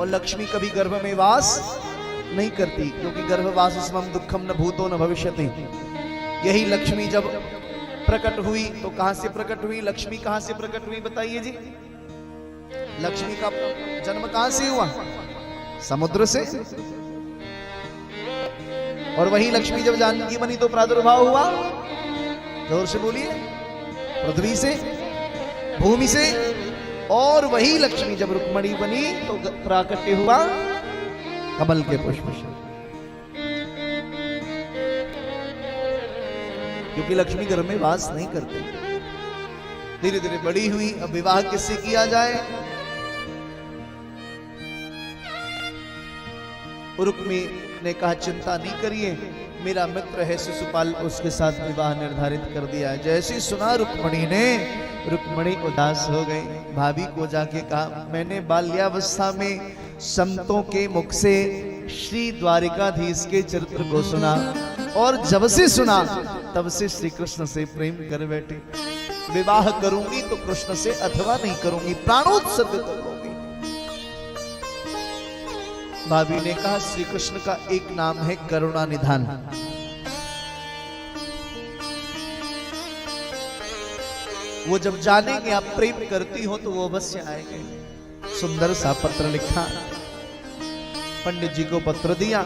और लक्ष्मी कभी गर्भ में वास नहीं करती, क्योंकि गर्भवास स्मम दुखम न भूतो न भविष्यति। यही लक्ष्मी जब प्रकट हुई तो कहां से प्रकट हुई? लक्ष्मी कहां से प्रकट हुई बताइए जी? लक्ष्मी का जन्म कहां से हुआ? समुद्र से। और वही लक्ष्मी जब जानकी बनी तो प्रादुर्भाव हुआ, जोर से बोलिए, पृथ्वी से, भूमि से। और वही लक्ष्मी जब रुक्मणी बनी तो प्राकट्य हुआ कमल के पुष्प से। क्योंकि लक्ष्मी घर में वास नहीं करते। धीरे धीरे बड़ी हुई। अब विवाह किससे किया जाए? रुक्मी ने कहा चिंता नहीं करिए, मेरा मित्र है शिशुपाल, उसके साथ विवाह निर्धारित कर दिया है। जैसे सुना रुक्मणी ने, रुक्मणी उदास हो गई। भाभी को जाके कहा मैंने बाल्यावस्था में संतों के मुख से श्री द्वारिकाधीश के चरित्र को सुना, और जब से सुना तब से श्री कृष्ण से प्रेम कर बैठी। विवाह करूंगी तो कृष्ण से, अथवा नहीं करूंगी, प्राणोत्सर्ग कर लूंगी। भाभी ने कहा श्री कृष्ण का एक नाम है करुणा निधान। वो जब जानेंगे आप प्रेम करती हो तो वो अवश्य आएंगे। सुंदर सा पत्र लिखा, पंडित जी को पत्र दिया।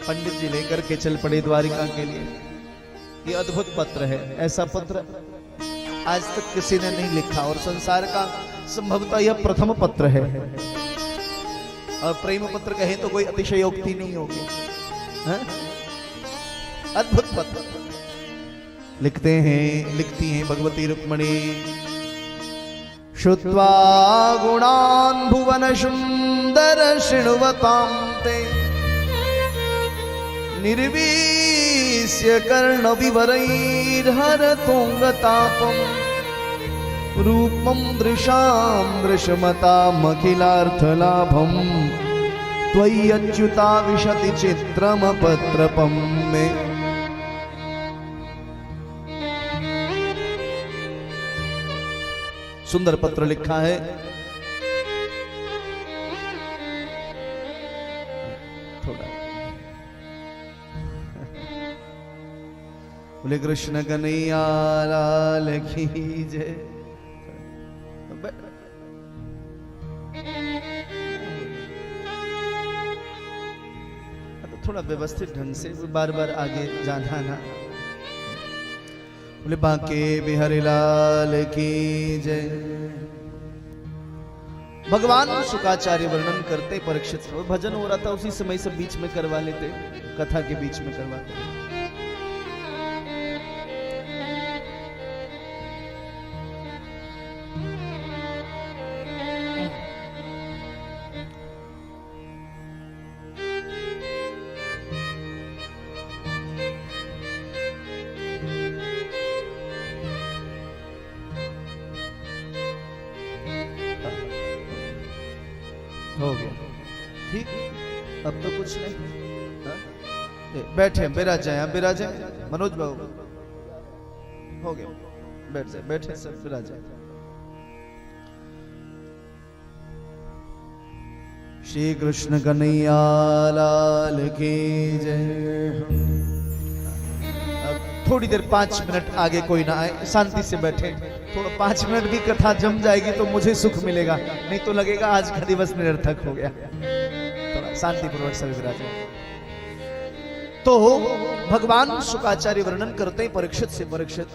पंडित जी लेकर के चल पड़े द्वारिका के लिए। ये अद्भुत पत्र है, ऐसा पत्र आज तक किसी ने नहीं लिखा, और संसार का संभवतः यह प्रथम पत्र है। और प्रेम पत्र कहें तो कोई अतिशयोक्ति नहीं होगी। अद्भुत पत्र लिखते हैं, लिखती हैं भगवती रुक्मणी। श्रुत्वा गुणान् भुवन सुंदर शृण्वतां ते, निर्वीस्य कर्ण विवरैर्हरतोऽङ्गतापम्, रूपं दृशां दृशमतामखिलार्थलाभम्, त्वय्यच्युता विशति चित्रमपत्रपम् मे। सुंदर पत्र लिखा है। थोड़ा बोले कृष्ण कन्हैया लाल की जय। थोड़ा व्यवस्थित ढंग से, बार बार आगे जाना ना। बोले बांके बिहारी लाल की जय। भगवान शुकाचार्य वर्णन करते परीक्षित से। भजन हो रहा था उसी समय से बीच में करवा लेते, कथा के बीच में करवाते। हो गया ठीक, अब तो कुछ नहीं। बैठे बिराज जाए, बिराज जाए मनोज बाबू, हो गया, बैठ जाए, बैठे सब बिराज जाए। श्री कृष्ण कन्हैया लाल की जय। थोड़ी देर 5 मिनट आगे कोई ना आए, शांति से बैठे। थोड़ा 5 मिनट भी कथा जम जाएगी तो मुझे सुख मिलेगा, नहीं तो लगेगा आज का दिवस निरर्थक हो गया। थोड़ा शांतिपूर्वक सभी विराजे। तो भगवान शुकाचार्य वर्णन करते हैं परीक्षित से। परीक्षित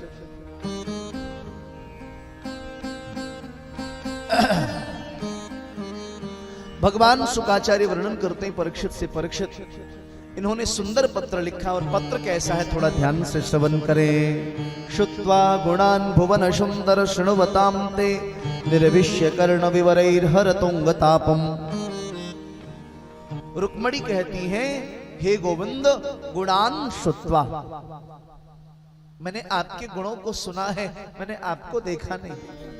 भगवान शुकाचार्य वर्णन करते हैं परीक्षित से। परीक्षित इन्होंने सुंदर पत्र लिखा, और पत्र कैसा है थोड़ा ध्यान से श्रवण करें। श्रुत्वा गुणान् भुवन सुंदर शृण्वतां ते, निर्विश्य कर्ण विवरैर्हरतोऽङ्गतापम्। रुक्मणी कहती हैं हे गोविंद, गुणान् श्रुत्वा, मैंने आपके गुणों को सुना है, मैंने आपको देखा नहीं।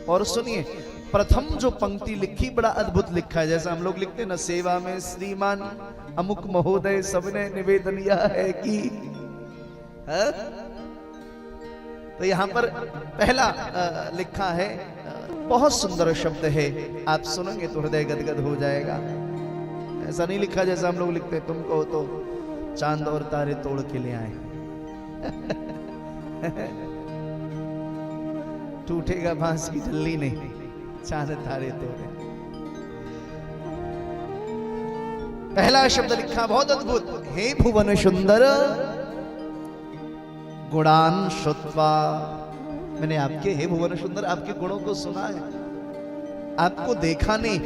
और सुनिए, प्रथम जो पंक्ति लिखी बड़ा अद्भुत लिखा है। जैसा हम लोग लिखते हैं ना, सेवा में श्रीमान अमुक महोदय सबने निवेदन यह है कि, तो यहां पर पहला लिखा है बहुत सुंदर शब्द है, आप सुनेंगे तो हृदय गदगद हो जाएगा। ऐसा नहीं लिखा जैसा हम लोग लिखते, तुम कहो तो चांद और तारे तोड़ के ले आए। टूटेगा बांस की जल्ली नहीं, चांद तारे तोड़े। पहला शब्द लिखा बहुत अद्भुत, हे भुवन सुंदर गुणान श्रुत्वा। मैंने आपके हे भुवन सुंदर आपके गुणों को सुना है, आपको देखा नहीं।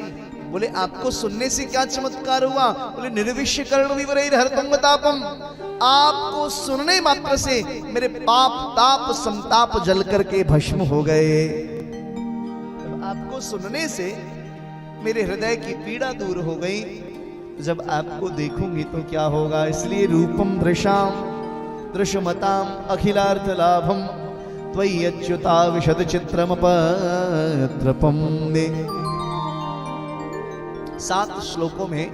बोले आपको सुनने से क्या चमत्कार हुआ? बोले निर्विश्य कर्ण विवरैर हरतुंग तापम। आपको सुनने मात्र से मेरे पाप ताप संताप जल करके भस्म हो गए। आपको सुनने से मेरे हृदय की पीड़ा दूर हो गई। जब आपको देखूंगी तो क्या होगा? इसलिए रूपम दृशाम दृश्यमताम अखिलार्थ लाभम त्वयि अच्युता विशद चित्रम पत्रपम ने। 7 श्लोकों में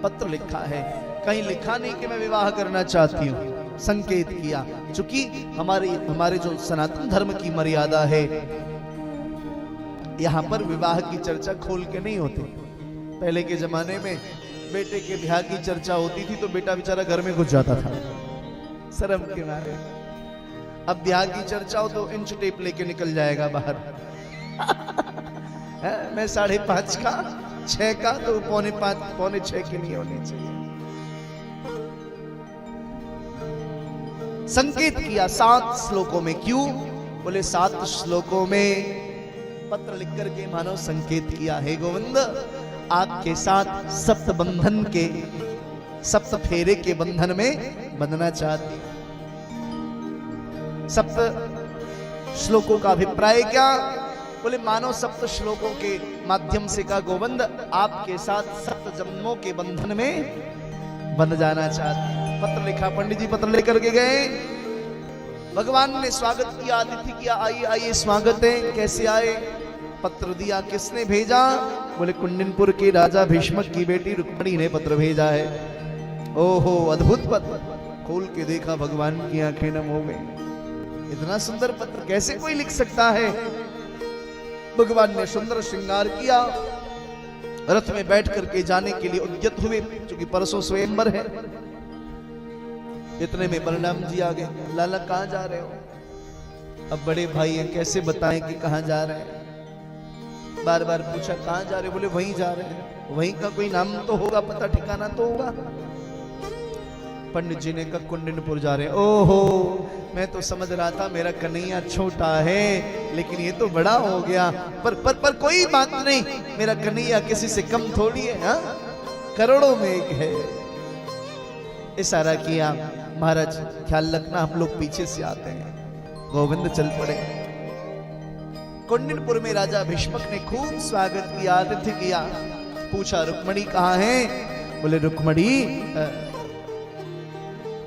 पत्र लिखा है। कहीं लिखा नहीं कि मैं विवाह करना चाहती हूं, संकेत किया। चूंकि हमारे जो सनातन धर्म की मर्यादा है, यहां पर विवाह की चर्चा खोल के नहीं होती। पहले के जमाने में बेटे के ब्याह की चर्चा होती थी तो बेटा बेचारा घर में घुस जाता था शर्म के मारे। अब ब्याह की चर्चा हो तो इंच टेप लेके निकल जाएगा बाहर। मैं 5.5 का 6 का तो 5.25 6 की नहीं होनी चाहिए। संकेत किया 7 श्लोकों में। क्यों? बोले 7 श्लोकों में पत्र लिख करके मानो संकेत किया, हे गोविंद आपके साथ सप्त बंधन के, सप्त फेरे के बंधन में बंधना चाहती। सप्त श्लोकों का अभिप्राय क्या? बोले मानो सप्त श्लोकों के माध्यम से का गोविंद आपके साथ सप्त जन्मों के बंधन में बंध जाना चाहती। पत्र लिखा, पंडित जी पत्र लेकर के गए। भगवान ने स्वागत किया, आतिथ्य किया, आइए आइए स्वागत है। कैसे आए? पत्र दिया। किसने भेजा? बोले कुंडिनपुर के राजा भीष्मक की बेटी रुक्मिणी ने पत्र भेजा है। ओहो अद्भुत पत्र। खोल के देखा, भगवान की आंखें नम हो गई। इतना सुंदर पत्र कैसे कोई लिख सकता है? भगवान ने सुंदर श्रृंगार किया, रथ में बैठ करके जाने के लिए उद्यत हुए, क्योंकि परसों स्वयंवर है। इतने में बलराम जी आ गए। लाला कहां जा रहे हो? अब बड़े भाई हैं, कैसे बताएं कि कहां जा रहे हैं। बार बार पूछा कहां जा रहे हो? बोले वहीं जा रहे हैं। वहीं का कोई नाम तो होगा, पता ठिकाना तो होगा। पंडित जी ने कहा कुंडिनपुर जा रहे हैं। ओहो मैं तो समझ रहा था मेरा कन्हैया छोटा है, लेकिन ये तो बड़ा हो गया। पर कोई बात नहीं, मेरा कन्हैया किसी से कम थोड़ी है, हा? करोड़ों में एक है। इशारा किया, महाराज ख्याल रखना हम लोग पीछे से आते हैं। गोविंद चल पड़े। कुंडिनपुर में राजा भीष्मक ने खूब स्वागत किया, आतिथ्य किया। पूछा रुक्मिणी कहाँ है? बोले रुक्मिणी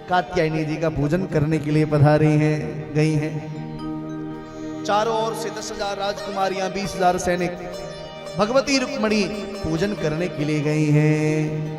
कात्यायनी जी का पूजन करने के लिए पधारी हैं, गई हैं। चारों ओर से 10,000 राजकुमारियां, 20,000 सैनिक भगवती रुक्मिणी पूजन करने के लिए गई हैं।